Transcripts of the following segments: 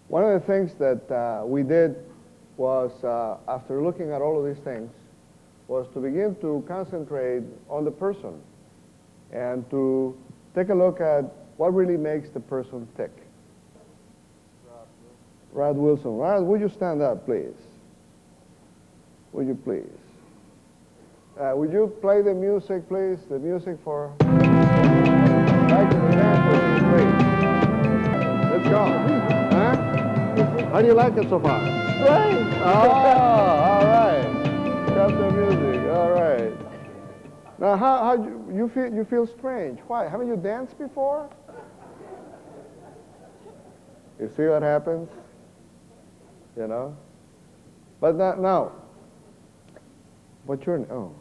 One of the things that we did was, after looking at all of these things, was to begin to concentrate on the person and to take a look at what really makes the person tick. Rod Wilson. Rod, would you stand up, please? Would you please? Would you play the music, please? The music for... Back to the dance, please. Let's go. Huh? How do you like it so far? Great. Oh, all right. Got the music. All right. Now, how you feel? You feel strange. Why? Haven't you danced before? You see what happens? You know. But now. What's your name? Oh.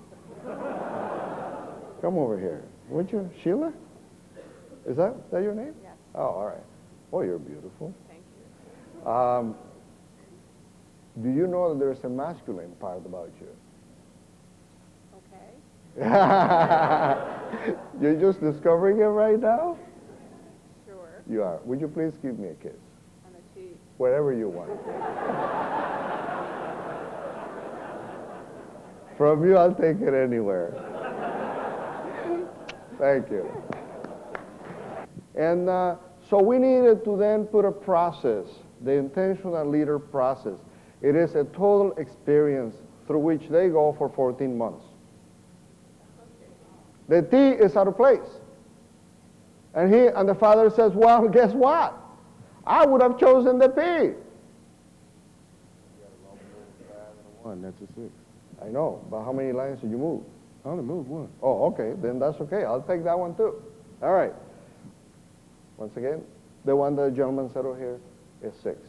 Come over here. What's your Sheila? Is that your name? Yes. Oh, all right. Oh, you're beautiful. Thank you. Do you know that there's a masculine part about you? Okay. You're just discovering it right now? Sure. You are. Would you please give me a kiss? On the cheek. Wherever you want. From you, I'll take it anywhere. Thank you. And so we needed to then put a process, the intentional leader process. It is a total experience through which they go for 14 months. The T is out of place. And the father says, well, guess what? I would have chosen the P. One, that's a 6. I know, but how many lines did you move? I only moved one. Oh, okay, then that's okay. I'll take that one too. All right. Once again, the one that the gentleman said over here is 6.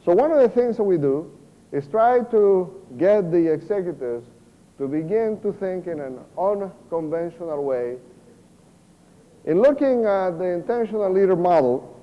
So one of the things that we do is try to get the executives to begin to think in an unconventional way. In looking at the intentional leader model,